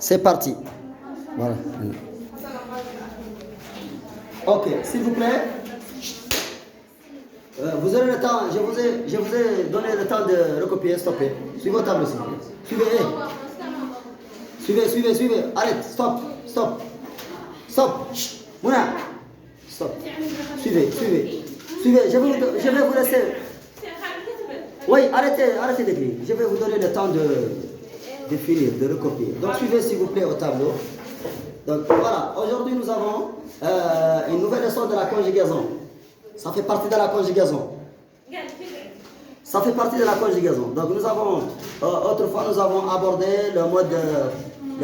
C'est parti. Voilà. Ok, s'il vous plaît. Vous aurez le temps, je vous ai donné le temps de recopier, stoppez. Suivez votre tableau, s'il vous plaît. Suivez. Arrête, stop. Chut. Mouna. Stop. Suivez. Je vais vous laisser. Oui, arrêtez d'écrire. Je vais vous donner le temps de finir, de recopier. Donc suivez s'il vous plaît au tableau. Donc voilà, aujourd'hui nous avons une nouvelle leçon de la conjugaison. Ça fait partie de la conjugaison. Donc nous avons, autrefois nous avons abordé le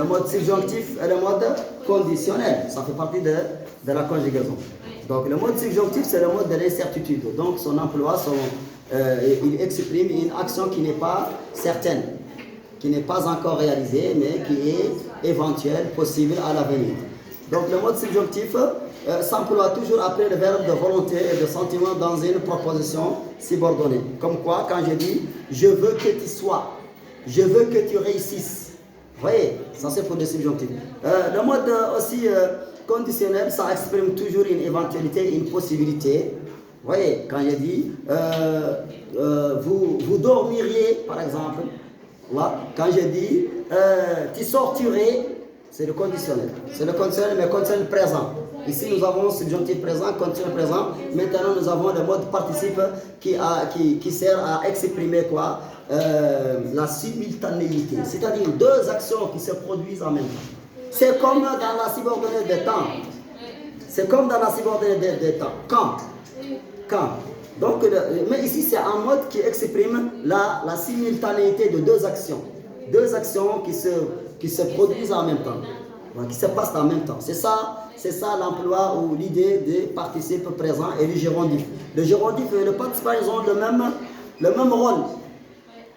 mode subjonctif et le mode conditionnel. Ça fait partie de la conjugaison. Donc le mode subjonctif c'est le mode de l'incertitude. Donc son emploi, il exprime une action qui n'est pas certaine, qui n'est pas encore réalisée, mais qui est éventuelle, possible à l'avenir. Donc le mode subjonctif s'emploie toujours après le verbe de volonté et de sentiment dans une proposition subordonnée. Comme quoi, quand je dis « je veux que tu sois »,« je veux que tu réussisses ». Vous voyez, ça c'est pour le subjonctif. Le mode aussi conditionnel, ça exprime toujours une éventualité, une possibilité. Vous voyez, quand je dis vous dormiriez, par exemple. Là, quand je dis tu sortirais, c'est le conditionnel. C'est le conditionnel, mais conditionnel présent. Ici, nous avons subjonctif présent, conditionnel présent. Maintenant, nous avons le mode participe qui sert à exprimer quoi? La simultanéité. C'est-à-dire deux actions qui se produisent en même temps. C'est comme dans la subordonnée des temps. Quand. Donc, mais ici, c'est un mode qui exprime la simultanéité de deux actions. Deux actions qui se produisent en même temps, qui se passent en même temps. C'est ça l'emploi ou l'idée des participes présents et du gérondif. Le gérondif et le participe, ils ont le même rôle.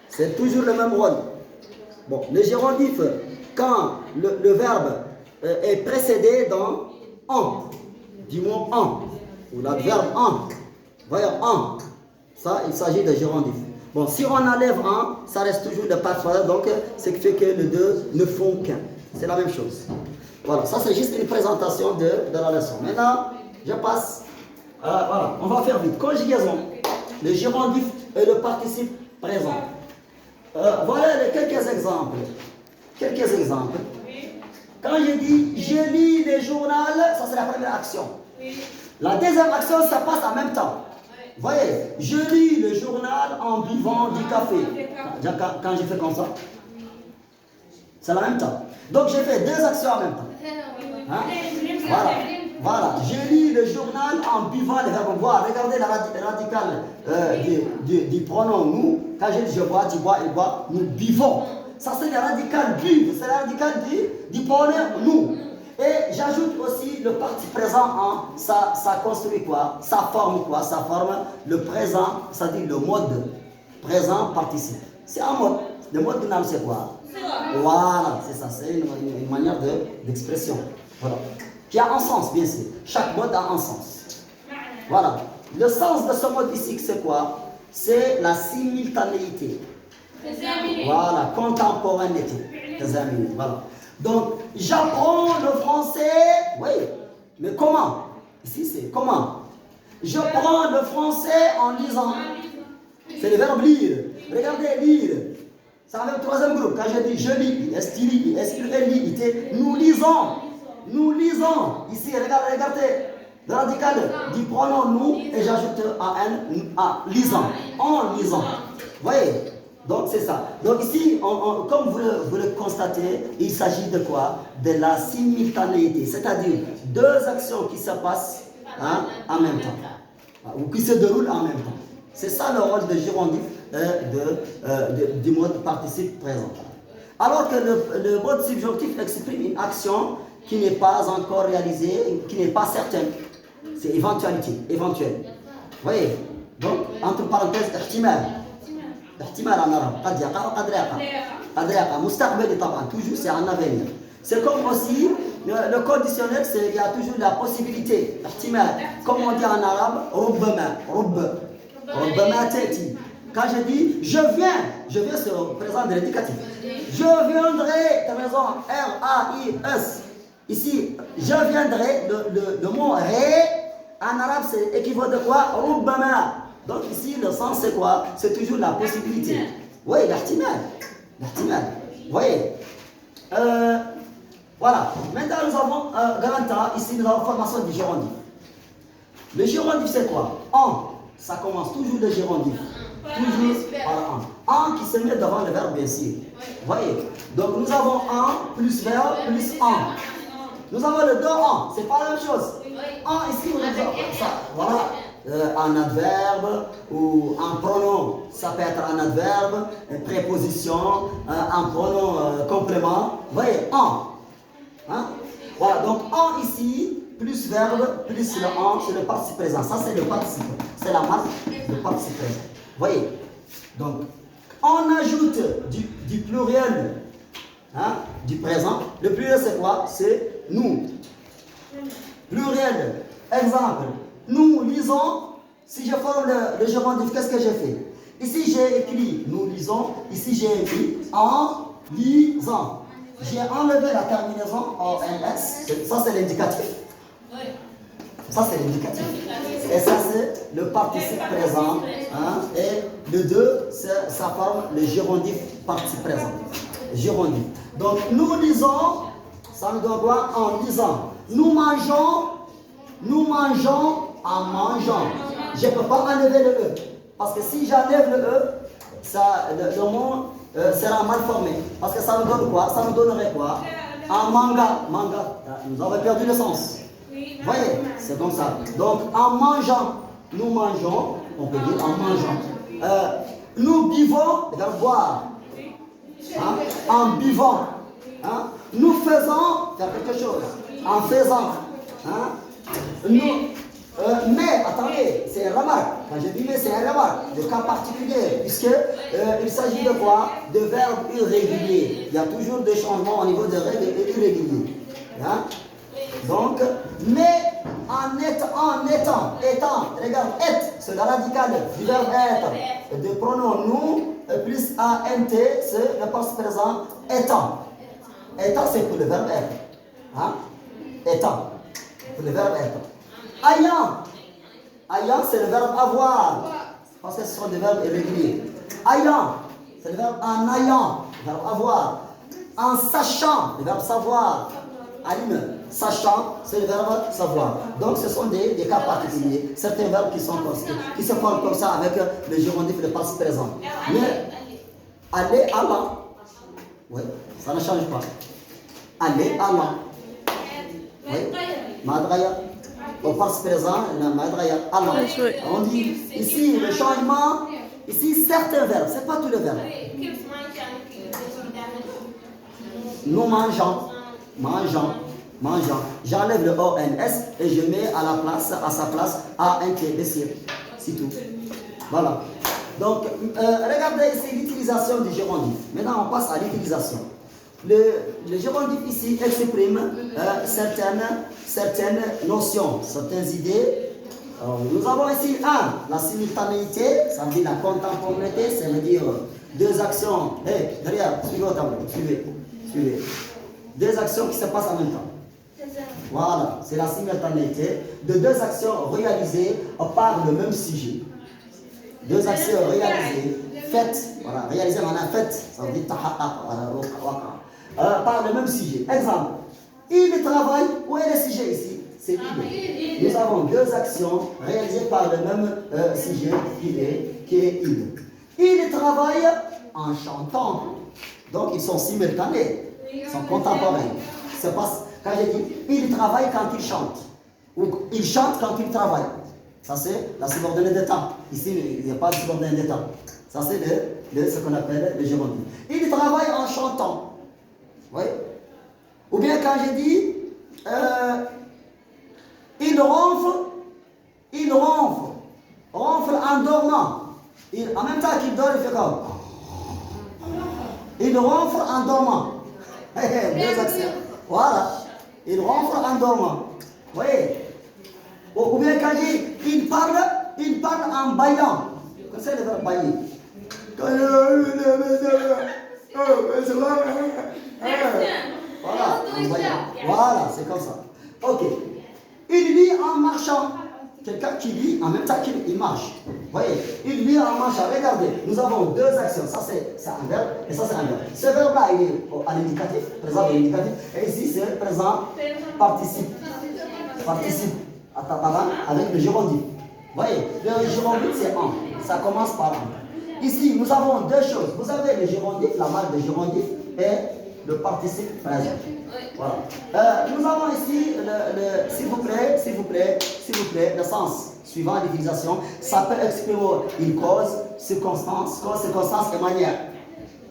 C'est toujours le même rôle. Bon, le gérondif, quand le verbe est précédé dans en, du mot en, ou l'adverbe en. Voyons, en, ça, il s'agit de gérondif. Bon, si on enlève un, ça reste toujours le participe, donc ce qui fait que les deux ne font qu'un. C'est la même chose. Voilà, ça c'est juste une présentation de la leçon. Maintenant, je passe. Voilà, on va faire vite. Conjugaison. Le gérondif et le participe présent. Voilà quelques exemples. Quand je dis je lis le journal, ça c'est la première action. La deuxième action, ça passe en même temps. Vous voyez, je lis le journal en buvant du café. Quand je fais comme ça, c'est en même temps. Donc j'ai fait deux actions en même temps. Hein? Voilà, je lis le journal en buvant le verbe boire. Regardez la radicale du pronom nous. Quand je dis je bois, tu bois, il boit, nous buvons. Ça c'est le radical buve, c'est le radical du pronom nous. Et j'ajoute aussi le participe présent ça construit quoi? Ça forme quoi? Ça forme le présent, c'est-à-dire le mode présent participe. C'est un mode. Le mode dynamique c'est quoi? Voilà, c'est ça, c'est une manière d'expression. Voilà. Qui a un sens, bien sûr. Chaque mode a un sens. Voilà. Le sens de ce mode ici, c'est quoi? C'est la simultanéité. Voilà, contemporanéité. Voilà. Donc, j'apprends le français. Oui, mais comment? Ici, c'est comment? J'apprends le français en lisant. C'est le verbe lire. Regardez, lire. Ça va au troisième groupe. Quand je dis je lis, est-ce qu'il lit, est-ce qu'il lit, nous lisons. Nous lisons. Ici, regardez. Le radical du pronom nous et j'ajoute un lisant. En lisant. Vous voyez? Donc c'est ça. Donc ici, comme vous le constatez, il s'agit de quoi? De la simultanéité. C'est-à-dire deux actions qui se passent en même temps. Ou qui se déroulent en même temps. C'est ça le rôle de gérondif du mode participe présent. Alors que le mode subjonctif exprime une action qui n'est pas encore réalisée, qui n'est pas certaine. C'est éventuel. Vous voyez? Donc, entre parenthèses, احتمال en arabe. قد يقع وقد لا يقع. مستقبل طبعا. Toujours c'est en avenir. C'est comme aussi le conditionnel, il y a toujours la possibilité. احتمال. Comme on dit en arabe, ربما تأتي. Quand je dis je viens, c'est le présent de l'indicatif. Je viendrai, tu as raison, R-A-I-S. Ici, je viendrai, le mot ré, en arabe, c'est équivaut de quoi? Rubbama. Donc ici, le sens, c'est quoi? C'est toujours la possibilité. Oui, l'ihtimal. L'ihtimal. Vous voyez? Voilà. Maintenant, nous avons grand temps. Ici, nous avons formation du gérondif. Le gérondif, c'est quoi? En. Ça commence toujours le gérondif. Toujours par en qui se met devant le verbe, bien sûr. Vous voyez? Donc, nous avons en plus verbe plus en. Nous avons le deux en. C'est pas la même chose. En, ici, on a ça. Voilà. En adverbe ou en pronom. Ça peut être en adverbe, préposition, en pronom complément. Vous voyez? En. Hein? Voilà, donc en ici, plus verbe, plus le en, c'est le participe présent. Ça, c'est le participe. C'est la marque du participe présent. Vous voyez? Donc, on ajoute du pluriel, hein, du présent. Le pluriel, c'est quoi? C'est nous. Pluriel. Exemple. Nous lisons. Si je forme le gérondif, qu'est-ce que j'ai fait? Ici, j'ai écrit nous lisons. Ici, j'ai écrit en lisant. J'ai enlevé la terminaison ONS. Ça, c'est l'indicatif. Ça, c'est l'indicatif. Et ça, c'est le participe présent. Hein? Et le 2, ça forme le gérondif participe présent. Gérondif. Donc, nous lisons, ça nous donne quoi? En lisant. Nous mangeons en mangeant. Je ne peux pas enlever le E. Parce que si j'enlève le E, le mot sera mal formé. Parce que ça nous donne quoi? Ça nous donnerait quoi? En manga. Manga. Nous avons perdu le sens. Vous voyez? C'est comme ça. Donc, en mangeant, nous mangeons. On peut dire en mangeant. Nous buvons, c'est-à-dire boire. Hein? En buvant. Hein? Nous faisons faire quelque chose. En faisant. Hein? Mais, attendez, c'est un remarque. Quand je dis mais, c'est un remarque, de cas particulier, puisque il s'agit de quoi? De verbes irréguliers. Il y a toujours des changements au niveau des règles irréguliers. Hein? Donc, mais en étant, regarde, être, c'est la radicale du verbe être, de pronom nous, plus ANT, c'est le passé présent, étant. Étant, c'est pour le verbe être. Hein? Étant, pour le verbe être. Ayant, c'est le verbe avoir. Parce que ce sont des verbes irréguliers. Ayant, c'est le verbe en ayant, le verbe avoir. En sachant, le verbe savoir. Alim, sachant, c'est le verbe savoir. Donc ce sont des cas particuliers. Certains verbes qui se forment comme ça avec le gérondif et le passé présent. Mais aller, allant, oui, ça ne change pas. Aller, allant. Oui, madraya. Au passé présent, la madraya, allant. On dit ici le changement, ici certains verbes, c'est pas tous les verbes. Nous mangeons. J'enlève le ONS et je mets à sa place ANT, c'est tout. Voilà. Donc, regardez ici l'utilisation du gérondif. Maintenant, on passe à l'utilisation. Le gérondif ici exprime certaines notions, certaines idées. Nous avons ici la simultanéité, ça veut dire la contemporanéité, ça veut dire deux actions. Derrière, suivez au tableau, suivez. Deux actions qui se passent en même temps. Voilà, c'est la simultanéité de deux actions réalisées par le même sujet. Deux actions réalisées, faites, voilà, réalisées en un fait, ça veut dire par le même sujet. Exemple, il travaille, où est le sujet ici? C'est il. Nous avons deux actions réalisées par le même sujet qui est il. Il travaille en chantant. Donc ils sont simultanés, ils sont contemporains. C'est pas, quand je dis il travaille quand il chante, ou il chante quand il travaille. Ça c'est la subordonnée de temps. Ici il n'y a pas de subordonnée de temps. Ça c'est ce qu'on appelle le gérondif. Il travaille en chantant. Oui. Ou bien quand je dis il ronfle en dormant. En même temps qu'il dort, il fait comme. Il ronfle en dormant. Deux actions. Voilà. Il ronfle en dormant. Vous voyez? Ou bien quand je dis il parle en baillant. Qu'est-ce que c'est le verbe bailler? Voilà, voilà, c'est comme ça. Ok. Il lit en marchant. Quelqu'un qui lit en même temps qu'il marche. Voyez, il lit en marchant. Regardez, nous avons deux actions. Ça, c'est un verbe et ça, c'est un verbe. Ce verbe-là, il est à l'indicatif, présent de l'indicatif. Et ici, c'est présent participe. Participe avec le gérondif. Voyez, le gérondif, c'est en. Ça commence par en. Ici, nous avons deux choses. Vous avez le gérondif, la marque de gérondif, et le participe présent. Voilà. Nous avons ici s'il vous plaît, le sens suivant l'utilisation. Ça peut exprimer une cause, circonstance et manière.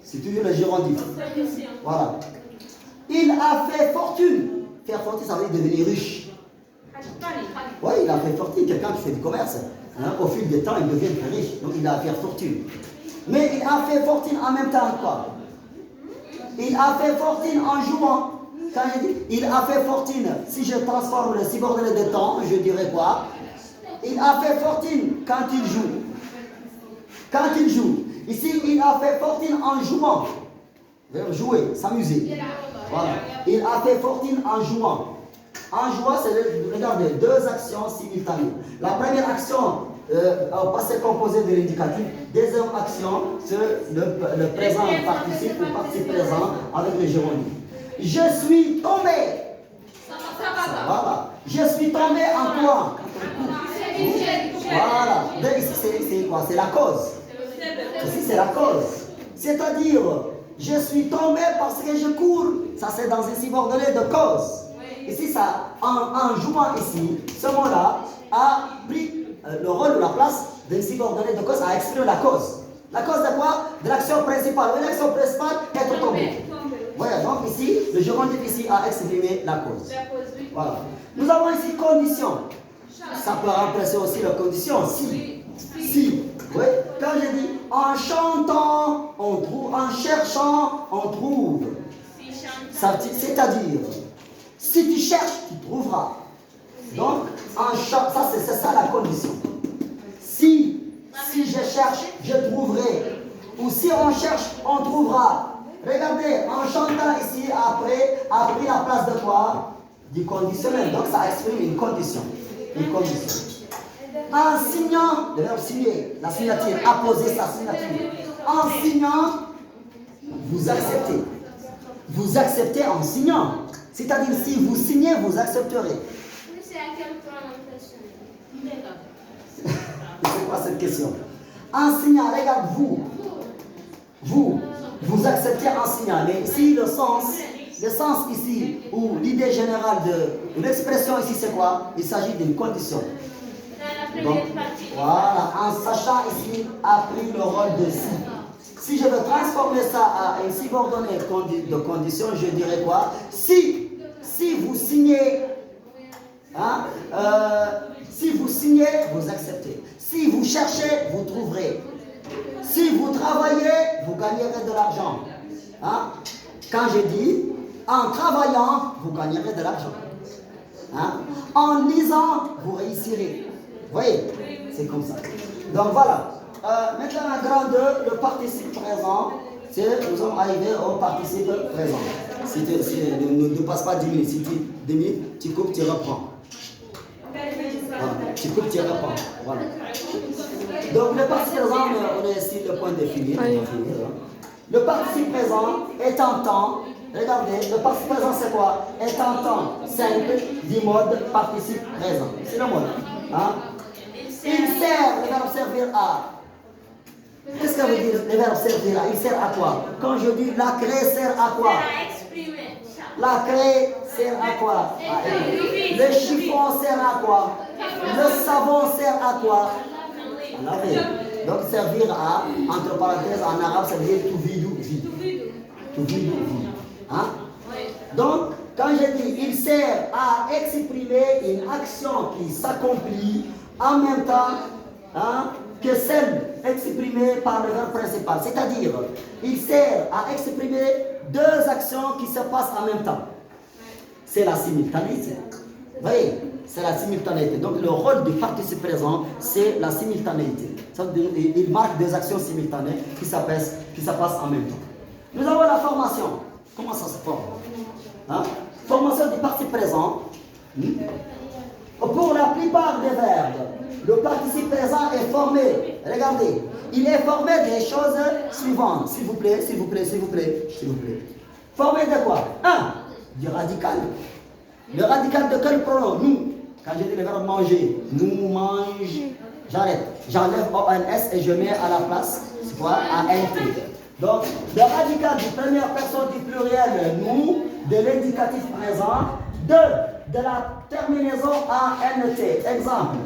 C'est toujours le gérondif. Voilà. Il a fait fortune. Faire fortune, ça veut dire devenir riche. Oui, il a fait fortune. Quelqu'un qui fait du commerce, au fil du temps, il devient très riche. Donc il a fait fortune. Mais il a fait fortune en même temps quoi? Il a fait fortune en jouant. Quand je dis il a fait fortune, si je transforme le subordonné de temps, je dirais quoi? Il a fait fortune quand il joue. Quand il joue. Ici, il a fait fortune en jouant. Jouer, s'amuser. Voilà. Il a fait fortune en jouant. En jouant, c'est, regardez, deux actions simultanées. La première action, au passé composé de l'indicatif. Deuxième action, c'est le présent participe, le participe présent avec le gérondif. Je suis tombé. Voilà. Je suis tombé en quoi? Voilà. C'est quoi? C'est la cause. Ceci, c'est la cause. C'est-à-dire, je suis tombé parce que je cours. Ça, c'est dans un subordonné de cause. Ici, ça, en jouant ici, ce mot-là a pris le rôle ou la place d'un subordonné de cause, a exprimé la cause. La cause de quoi? De l'action principale. Et l'action principale, être tombé. Voilà, donc ici, le gérondif ici a exprimé la cause. Voilà. Nous avons ici condition. Ça peut remplacer aussi la condition. Si. Si. Oui. Quand je dis en chantant, on trouve. En cherchant, on trouve. C'est-à-dire, si tu cherches, tu trouveras. Donc, ça c'est ça la condition. Si je cherche, je trouverai. Ou si on cherche, on trouvera. Regardez, en chantant ici, après, a pris la place de quoi? Du conditionnel. Donc ça exprime une condition. Une condition. En signant, le verbe signer, la signature, apposer sa signature. En signant, vous acceptez. Vous acceptez en signant. C'est-à-dire, si vous signez, vous accepterez. C'est quoi cette question? En signant, regarde, vous acceptez en signant. Mais ici, le sens ici, ou l'idée générale de l'expression ici, c'est quoi? Il s'agit d'une condition. Donc, voilà, en sachant ici, a pris le rôle de si. Si je veux transformer ça à un subordonné de condition, je dirais quoi? Si vous signez, hein, si vous signez, vous acceptez. Si vous cherchez, vous trouverez. Si vous travaillez, vous gagnerez de l'argent. Hein? Quand je dis, en travaillant, vous gagnerez de l'argent. Hein? En lisant, vous réussirez. Vous voyez? C'est comme ça. Donc voilà. Maintenant, en grand 2, le participe présent, nous sommes arrivés au participe présent. Si ne passe pas 10 minutes. Si tu 10 minutes, tu coupes, tu reprends. Voilà. Tu coupes, tu reprends. Voilà. Donc le participe présent, on est ici le point de finir. Le participe présent est en temps. Regardez, le participe présent c'est quoi? Est en temps simple du mode participe présent. C'est le mode. Hein? Il sert, le verbe servir à. Qu'est-ce que ça veut dire le verbe servir à? Il sert à quoi? Quand je dis la craie sert à quoi? La craie sert à quoi? Le chiffon sert à quoi? Le savon sert à quoi? À laver. Donc servir à, entre parenthèses, en arabe, ça veut dire tout vide ou vide. Tout vide ou vide. Hein? Donc, quand je dis il sert à exprimer une action qui s'accomplit en même temps, hein, que celle exprimée par le verbe principal. C'est-à-dire, il sert à exprimer deux actions qui se passent en même temps. C'est la simultanéité. Vous voyez? C'est la simultanéité. Donc le rôle du participe présent, c'est la simultanéité. Il marque deux actions simultanées qui se passent en même temps. Nous avons la formation. Comment ça se forme? Hein? Formation du participe présent. Pour la plupart des verbes, le participe présent est formé. Regardez, il est formé des choses suivantes. S'il vous plaît, s'il vous plaît, s'il vous plaît, s'il vous plaît. Formé de quoi? 1. Du radical. Le radical de quel pronom? Nous. Quand je dis le verbe manger, nous mange. J'arrête. J'enlève ONS et je mets à la place, c'est quoi? ANT. Donc, le radical du première personne du pluriel, nous, de l'indicatif présent, de la terminaison ANT. Exemple,